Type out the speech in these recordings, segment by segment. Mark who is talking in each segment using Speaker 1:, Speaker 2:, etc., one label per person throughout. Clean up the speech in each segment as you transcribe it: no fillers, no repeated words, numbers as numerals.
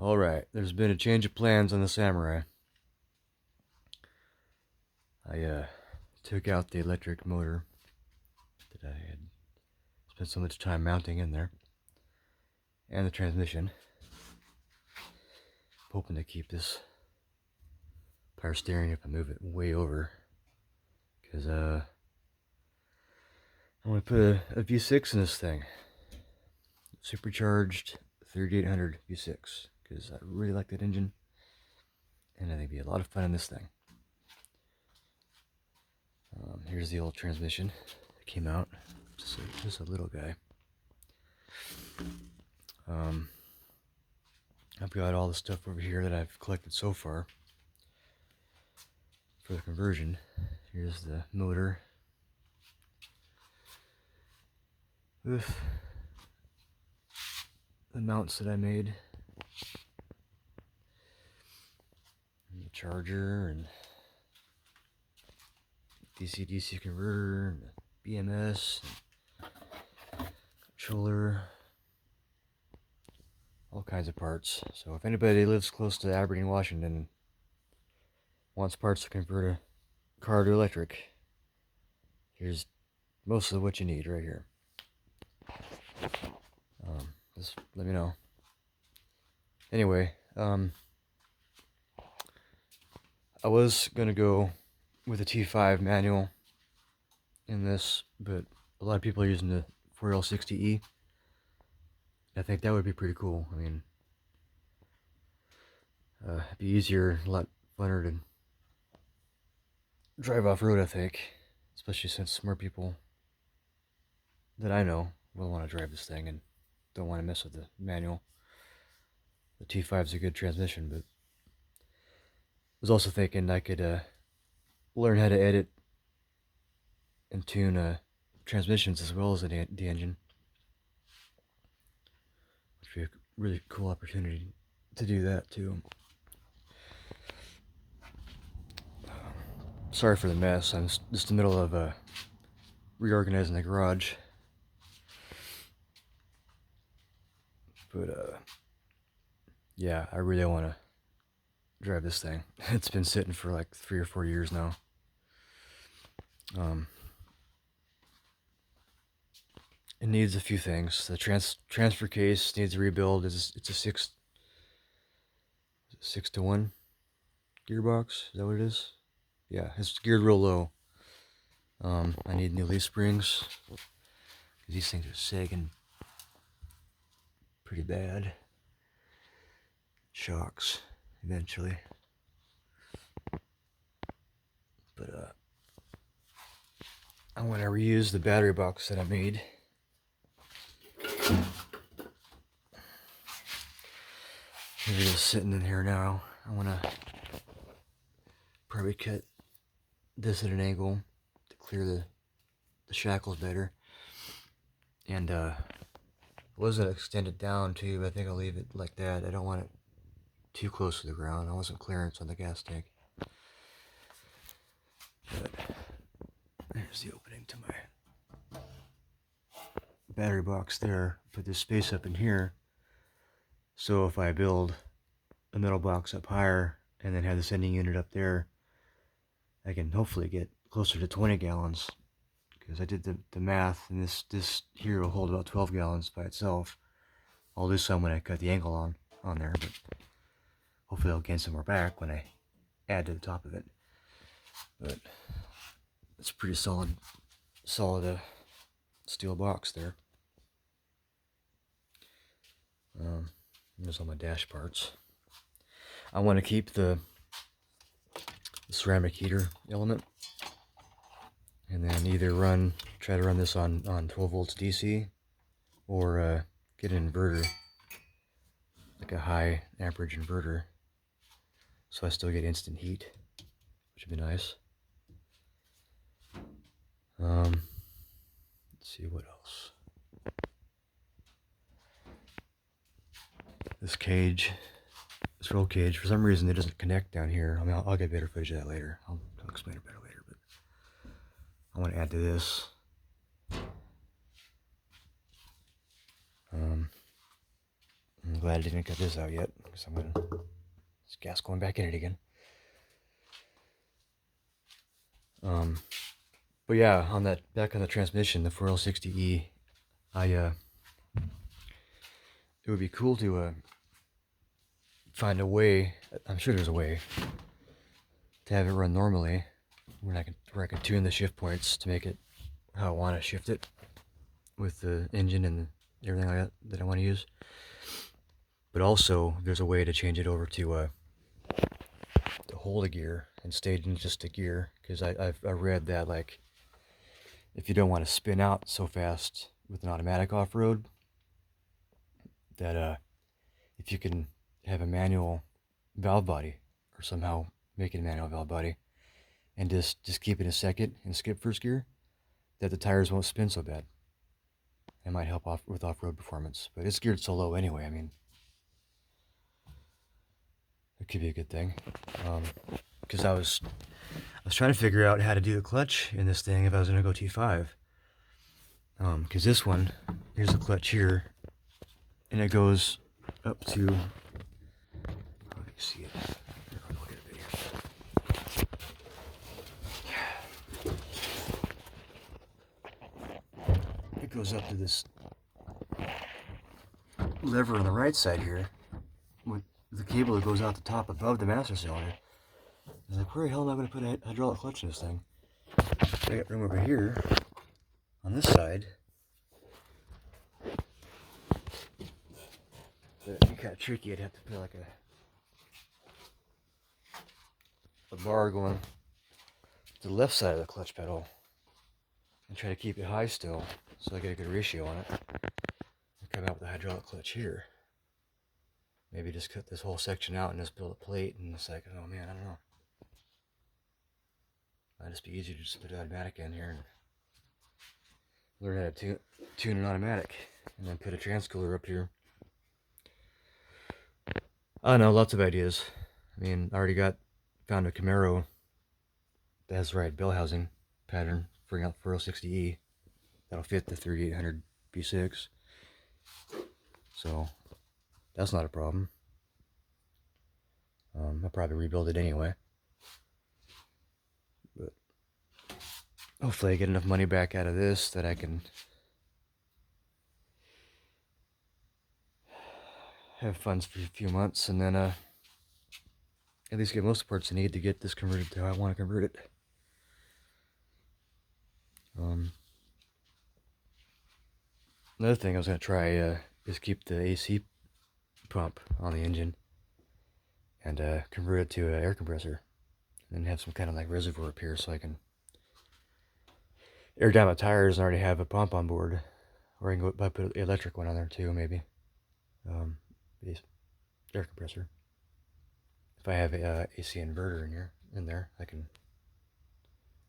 Speaker 1: Alright, there's been a change of plans on the Samurai. I took out the electric motor that I had spent so much time mounting in there, and the transmission. Hoping to keep this power steering if I move it way over, because I want to put a V6 in this thing. Supercharged 3800 V6, because I really like that engine, and I think it'd be a lot of fun in this thing. Here's the old transmission that came out, just a little guy. I've got all the stuff over here that I've collected so far for the conversion. Here's the motor with the mounts that I made, and the charger, and DC-DC converter, and the BMS, and controller, all kinds of parts. So if anybody lives close to Aberdeen, Washington, wants parts to convert a car to electric, here's most of what you need right here. Just let me know. Anyway, I was gonna go with a T5 manual in this, but a lot of people are using the 4L60E. I think that would be pretty cool. I mean, it'd be easier, a lot funner to drive off-road, I think, especially since more people that I know will want to drive this thing and don't want to mess with the manual. The T5 is a good transmission, but I was also thinking I could learn how to edit and tune transmissions as well as the engine, which would be a really cool opportunity to do that too. Sorry for the mess. I'm just in the middle of reorganizing the garage. But yeah, I really want to drive this thing. It's been sitting for like 3 or 4 years now. It needs a few things. The transfer case needs a rebuild. It's a 6-to-1 gearbox. Is that what it is? Yeah, it's geared real low. I need new leaf springs, because these things are sagging pretty bad. Shocks eventually. But I want to reuse the battery box that I made. It is sitting in here now. I want to probably cut this at an angle to clear the shackles better. And I was going to extend it down too, but I think I'll leave it like that. I don't want it too close to the ground. I want some clearance on the gas tank. But there's the opening to my battery box there. Put this space up in here, so if I build a metal box up higher and then have the sending unit up there, I can hopefully get closer to 20 gallons, because I did the math, and this here will hold about 12 gallons by itself. I'll do some when I cut the angle on there, but hopefully I'll gain some more back when I add to the top of it. But it's a pretty solid steel box there. There's all my dash parts. I want to keep the ceramic heater element, and then either try to run this on 12 volts DC, or get an inverter, like a high amperage inverter, so I still get instant heat, which would be nice. Let's see what else. This cage, this roll cage, for some reason it doesn't connect down here. I mean, I'll get better footage of that later. I'll explain it better later, but I want to add to this. I'm glad I didn't cut this out yet. because I'm gonna. There's gas going back in it again. But yeah, on that back on the transmission, the 4L60E, it would be cool to find a way. I'm sure there's a way to have it run normally, where I can tune the shift points to make it how I want to shift it with the engine and everything like that I want to use. But also, there's a way to change it over to hold a gear and stay in just a gear, because I read that, like, if you don't want to spin out so fast with an automatic off-road, that if you can have a manual valve body, or somehow make it a manual valve body, and just keep it in second and skip first gear, that the tires won't spin so bad. It might help with off-road performance, but it's geared so low anyway. I mean, it could be a good thing. Because I was trying to figure out how to do the clutch in this thing if I was going to go T5. Because this one, here's the clutch here, and it goes up to, let me see it. Look at it here. It goes up to this lever on the right side here, with the cable that goes out the top above the master cylinder. I was like, where the hell am I going to put a hydraulic clutch in this thing? I got room over here on this side. But it'd be kind of tricky. I'd have to put like a bar going to the left side of the clutch pedal and try to keep it high still, so I get a good ratio on it. And come out with a hydraulic clutch here. Maybe just cut this whole section out and just build a plate, and it's like, oh man, I don't know. Might just be easier to just put an automatic in here and learn how to tune an automatic, and then put a transcooler up here. I don't know, lots of ideas. I mean, I already found a Camaro that has the right bell housing pattern for 4L60E that'll fit the 3800 V6. So that's not a problem. I'll probably rebuild it anyway. But hopefully I get enough money back out of this that I can have funds for a few months, and then at least get most of the parts I need to get this converted to how I want to convert it. Another thing I was going to try is keep the AC pump on the engine and convert it to an air compressor, and then have some kind of like reservoir up here so I can air down my tires and already have a pump on board, or I can go put an electric one on there too, maybe. Air compressor. If I have a AC inverter in there, I can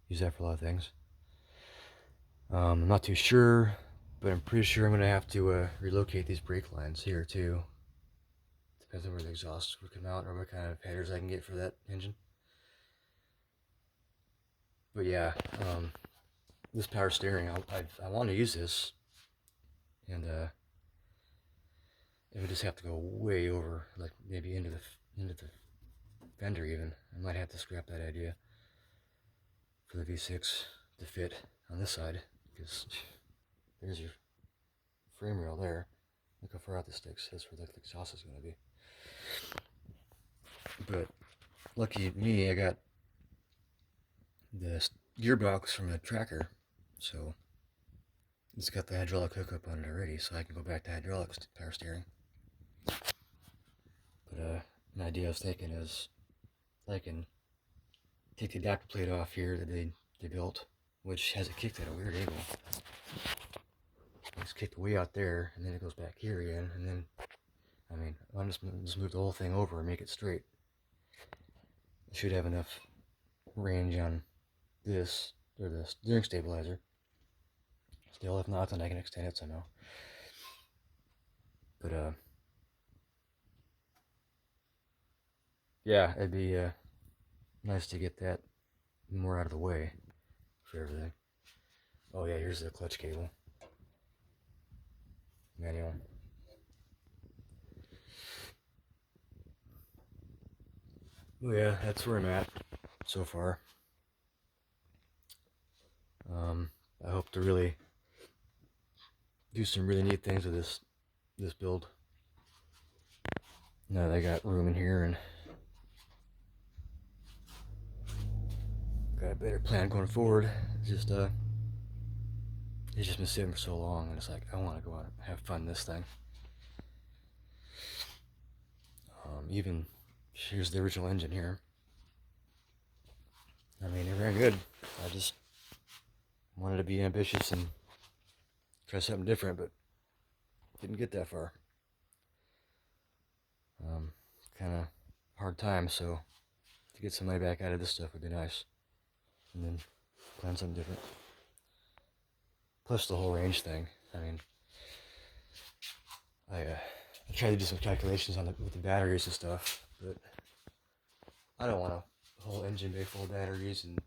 Speaker 1: use that for a lot of things. I'm not too sure, but I'm pretty sure I'm going to have to relocate these brake lines here too. Depends on where the exhaust would come out, or what kind of headers I can get for that engine. But yeah, this power steering, I want to use this, and it would just have to go way over, like maybe into the fender even. I might have to scrap that idea for the V6 to fit on this side, because there's your frame rail there. Look how far out this sticks. That's where the exhaust is going to be. But lucky me, I got the gearbox from the tracker, so it's got the hydraulic hookup on it already, so I can go back to hydraulics to power steering. But an idea I was thinking is I can take the adapter plate off here that they built, which has it kicked at a weird angle. It's kicked way out there, and then it goes back here again, and then, I mean, I'll just move the whole thing over and make it straight. I should have enough range on this, or the steering stabilizer. Still, if not, then I can extend it somehow. But, yeah, it'd be nice to get that more out of the way for everything. Oh yeah, here's the clutch cable. Manual. Oh yeah, that's where I'm at so far. I hope to really do some really neat things with this build. Now that I got room in here and got a better plan going forward. It's just been sitting for so long, and it's like I want to go out and have fun in this thing. Even here's the original engine here. I mean, it ran good. I just wanted to be ambitious and try something different, but didn't get that far. Kind of hard time, so to get some money back out of this stuff would be nice, and then plan something different. Plus the whole range thing. I mean, I tried to do some calculations on with the batteries and stuff, but I don't want a whole engine bay full of batteries and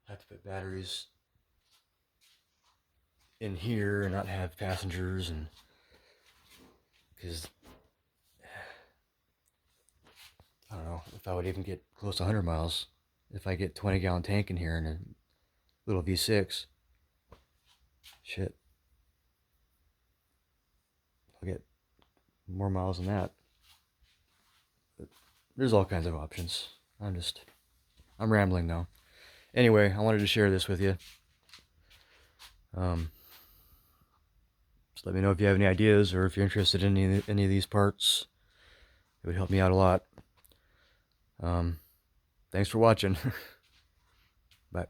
Speaker 1: have to put batteries in here and not have passengers, and because I don't know if I would even get close to 100 miles if I get 20-gallon tank in here and a little V6. Shit, I'll get more miles than that. But there's all kinds of options. I'm rambling now. Anyway, I wanted to share this with you. Just let me know if you have any ideas or if you're interested in any of these parts. It would help me out a lot. Thanks for watching. Bye.